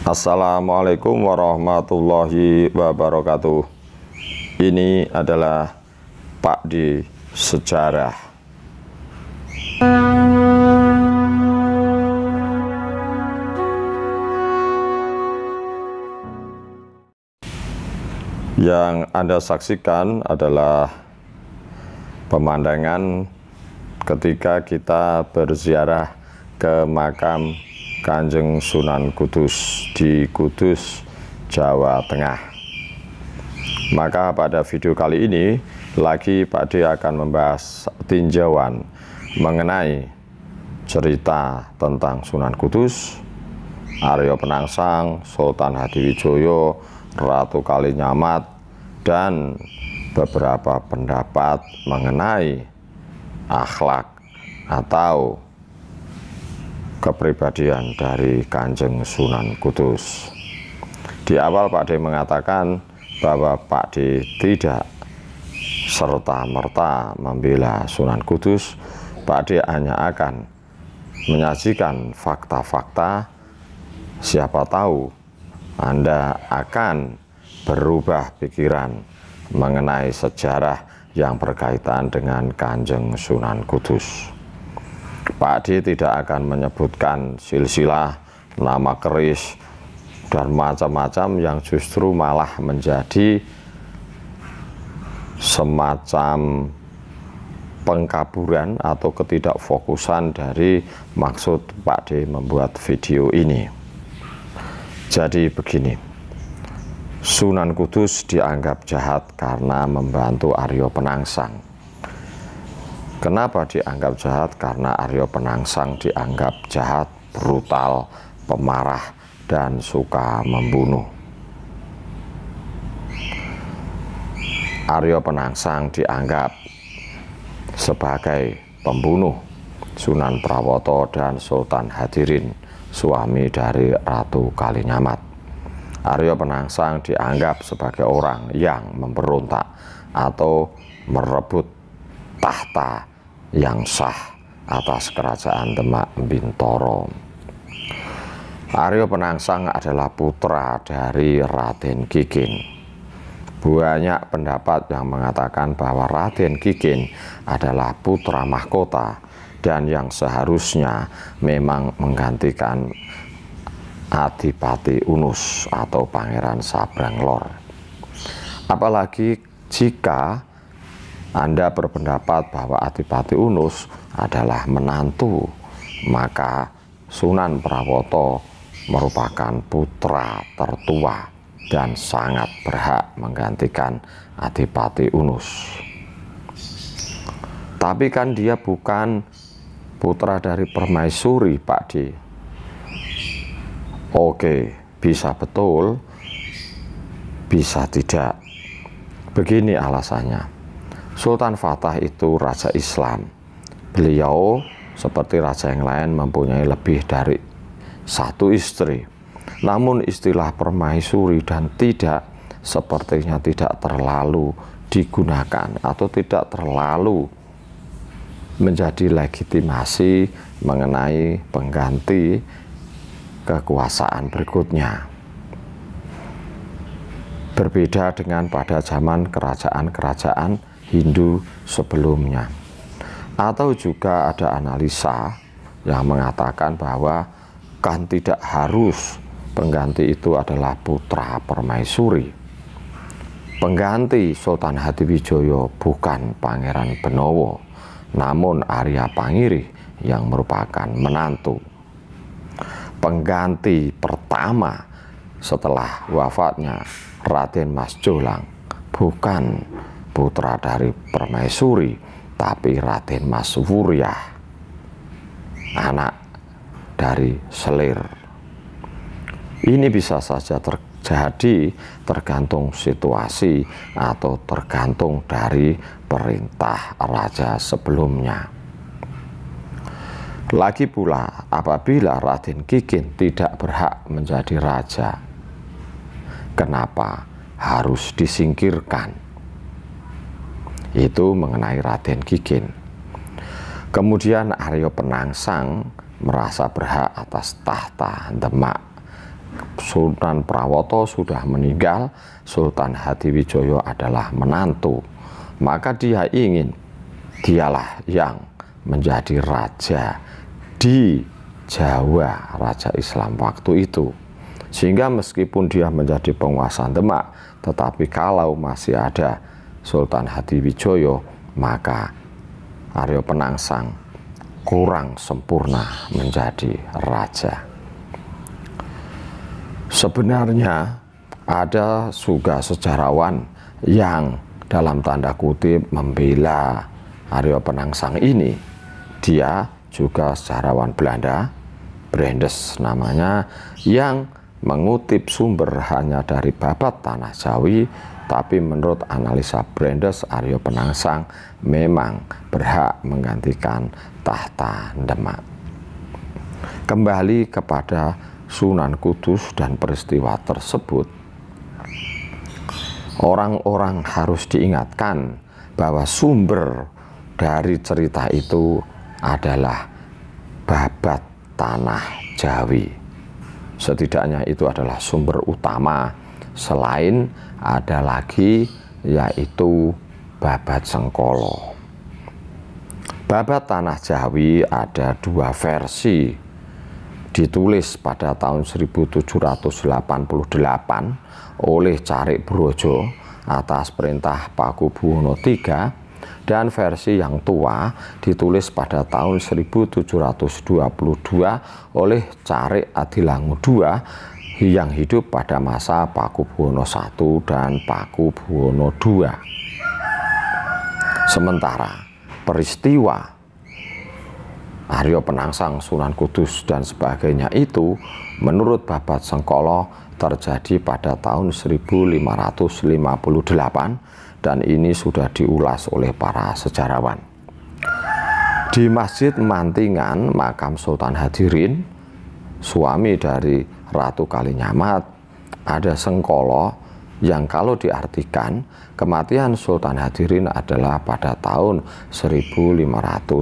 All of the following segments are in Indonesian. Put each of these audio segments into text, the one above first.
Assalamualaikum warahmatullahi wabarakatuh. Ini adalah Pak di Sejarah. Yang Anda saksikan adalah pemandangan ketika kita berziarah ke makam Kanjeng Sunan Kudus di Kudus, Jawa Tengah. Maka pada video kali ini lagi Pak D akan membahas tinjauan mengenai cerita tentang Sunan Kudus, Arya Penangsang, Sultan Hadiwijoyo, Ratu Kalinyamat, dan beberapa pendapat mengenai akhlak atau kepribadian dari Kanjeng Sunan Kudus. Di awal Pak D mengatakan bahwa Pak D tidak serta-merta membela Sunan Kudus. Pak D hanya akan menyajikan fakta-fakta. Siapa tahu Anda akan berubah pikiran mengenai sejarah yang berkaitan dengan Kanjeng Sunan Kudus. Pak D tidak akan menyebutkan silsilah, nama keris, dan macam-macam yang justru malah menjadi semacam pengkaburan atau ketidakfokusan dari maksud Pak D membuat video ini. Jadi begini, Sunan Kudus dianggap jahat karena membantu Arya Penangsang. Kenapa dianggap jahat? Karena Arya Penangsang dianggap jahat, brutal, pemarah, dan suka membunuh. Arya Penangsang dianggap sebagai pembunuh Sunan Prawoto dan Sultan Hadirin, suami dari Ratu Kalinyamat. Arya Penangsang dianggap sebagai orang yang memberontak atau merebut tahta yang sah atas kerajaan Demak Bintoro. Arya Penangsang adalah putra dari Raden Kikin. Banyak pendapat yang mengatakan bahwa Raden Kikin adalah putra mahkota dan yang seharusnya memang menggantikan Adipati Unus atau Pangeran Sabranglor. Apalagi jika Anda berpendapat bahwa Adipati Unus adalah menantu, maka Sunan Prawoto merupakan putra tertua dan sangat berhak menggantikan Adipati Unus. Tapi kan dia bukan putra dari permaisuri, Pak D. Oke, bisa betul, bisa tidak. Begini alasannya. Sultan Fatah itu raja Islam. Beliau seperti raja yang lain mempunyai lebih dari satu istri. Namun istilah permaisuri dan tidak sepertinya tidak terlalu digunakan atau tidak terlalu menjadi legitimasi mengenai pengganti kekuasaan berikutnya. Berbeda dengan pada zaman kerajaan-kerajaan Hindu sebelumnya. Atau juga ada analisa yang mengatakan bahwa kan tidak harus pengganti itu adalah putra permaisuri. Pengganti Sultan Hadiwijoyo bukan Pangeran Benowo, namun Arya Pangirih yang merupakan menantu. Pengganti pertama setelah wafatnya Raden Mas Jolang bukan putra dari permaisuri, tapi Raden Mas Wuryah, anak dari Selir. Ini bisa saja terjadi tergantung situasi atau tergantung dari perintah raja sebelumnya. Lagi pula, apabila Raden Kikin tidak berhak menjadi raja, kenapa harus disingkirkan? Itu mengenai Raden Kikin. Kemudian Arya Penangsang merasa berhak atas tahta Demak Sultan Prawoto sudah meninggal, Sultan Hadiwijaya adalah menantu. Maka dialah yang menjadi raja di Jawa, raja Islam waktu itu. Sehingga meskipun dia menjadi penguasa Demak, tetapi kalau masih ada Sultan Hadiwijaya, maka Arya Penangsang kurang sempurna menjadi raja. Sebenarnya ada juga sejarawan yang dalam tanda kutip membela Arya Penangsang ini. Dia juga sejarawan Belanda, Brandes namanya, yang mengutip sumber hanya dari babat Tanah Jawi, tapi menurut analisa Brandes, Arya Penangsang memang berhak menggantikan tahta Demak. Kembali kepada Sunan Kudus dan peristiwa tersebut, orang-orang harus diingatkan bahwa sumber dari cerita itu adalah babat Tanah Jawi. Setidaknya itu adalah sumber utama. Selain ada lagi yaitu babat Sengkolo. Babat Tanah Jawi ada dua versi. Ditulis pada tahun 1788 oleh Carik Brojo atas perintah Pakubuwono III, dan versi yang tua ditulis pada tahun 1722 oleh Carik Adilangu II yang hidup pada masa Pakubuwono I dan Pakubuwono II. Sementara peristiwa Arya Penangsang, Sunan Kudus dan sebagainya itu menurut babat Sengkolo terjadi pada tahun 1558, dan ini sudah diulas oleh para sejarawan. Di Masjid Mantingan, makam Sultan Hadirin, suami dari Ratu Kalinyamat, ada Sengkolo yang kalau diartikan kematian Sultan Hadirin adalah pada tahun 1559.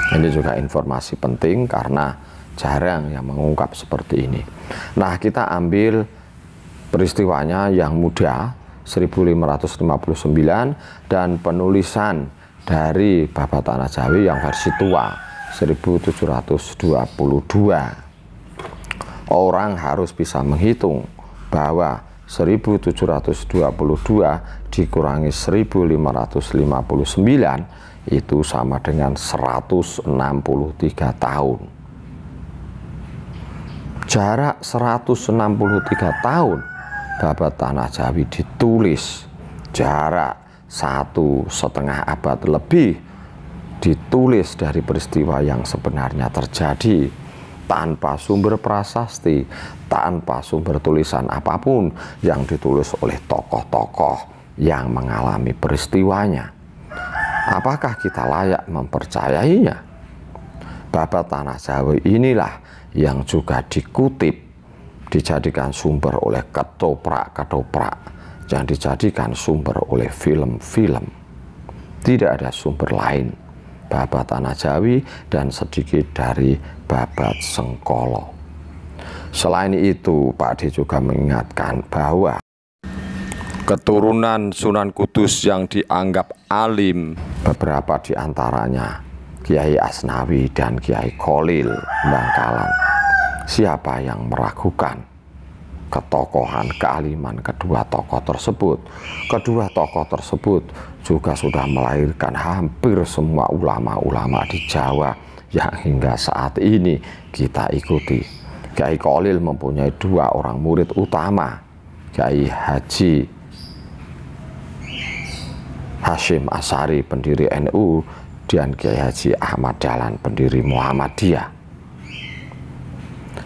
Ini juga informasi penting karena jarang yang mengungkap seperti ini. Nah, kita ambil peristiwanya yang muda 1559 dan penulisan dari babat Tanah Jawi yang versi tua 1722. Orang harus bisa menghitung bahwa 1722 dikurangi 1559 itu sama dengan 163 tahun. Jarak 163 tahun babat Tanah Jawi ditulis, jarak 1,5 abad lebih ditulis dari peristiwa yang sebenarnya terjadi, tanpa sumber prasasti, tanpa sumber tulisan apapun yang ditulis oleh tokoh-tokoh yang mengalami peristiwanya. Apakah kita layak mempercayainya? Babat Tanah Jawi inilah yang juga dikutip, dijadikan sumber oleh ketoprak-ketoprak, yang dijadikan sumber oleh film-film. Tidak ada sumber lain babat Tanah Jawi dan sedikit dari babat Sengkolo. Selain itu, Pak D juga mengingatkan bahwa keturunan Sunan Kudus yang dianggap alim, beberapa di antaranya Kiai Asnawi dan Kiai Kholil Bangkalan. Siapa yang meragukan ketokohan, kealiman kedua tokoh tersebut? Kedua tokoh tersebut juga sudah melahirkan hampir semua ulama-ulama di Jawa yang hingga saat ini kita ikuti. Kiai Kholil mempunyai dua orang murid utama, Kiai Haji Hashim Asy'ari pendiri NU dan Kiai Haji Ahmad Dahlan pendiri Muhammadiyah.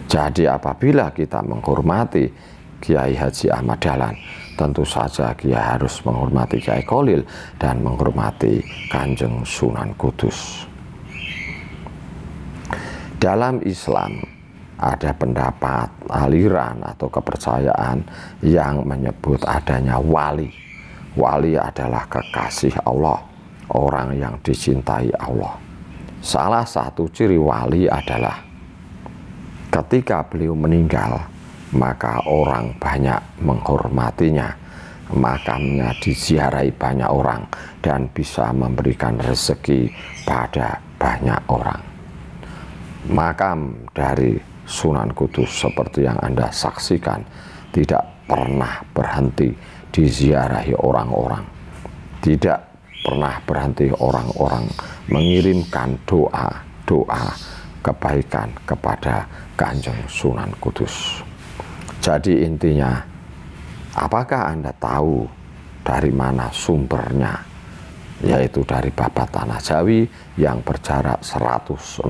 Jadi apabila kita menghormati Kiai Haji Ahmad Dahlan, tentu saja Kiai harus menghormati Kiai Kholil dan menghormati Kanjeng Sunan Kudus. Dalam Islam ada pendapat, aliran atau kepercayaan yang menyebut adanya wali. Wali adalah kekasih Allah, orang yang dicintai Allah. Salah satu ciri wali adalah Ketika beliau meninggal, maka orang banyak menghormatinya. Makamnya diziarahi banyak orang dan bisa memberikan rezeki pada banyak orang. Makam dari Sunan Kudus seperti yang Anda saksikan tidak pernah berhenti diziarahi orang-orang. Tidak pernah berhenti orang-orang mengirimkan doa-doa kebaikan kepada Kanjeng Sunan Kudus. Jadi intinya, apakah Anda tahu dari mana sumbernya? Yaitu dari Babat Tanah Jawi yang berjarak 163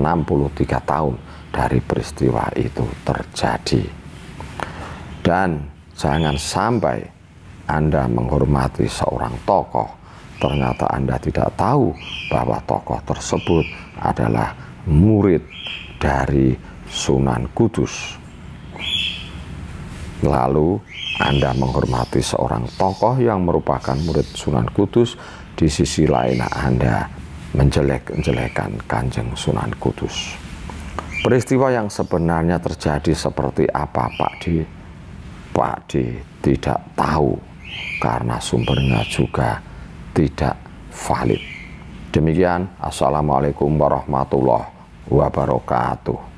tahun dari peristiwa itu terjadi. Dan jangan sampai Anda menghormati seorang tokoh, ternyata Anda tidak tahu bahwa tokoh tersebut adalah murid dari Sunan Kudus. Lalu Anda menghormati seorang tokoh yang merupakan murid Sunan Kudus, di sisi lain Anda menjelek-jelekan Kanjeng Sunan Kudus. Peristiwa yang sebenarnya terjadi seperti apa, Pak D? Pak D tidak tahu karena sumbernya juga tidak valid. Demikian, Assalamualaikum warahmatullahi wabarakatuh.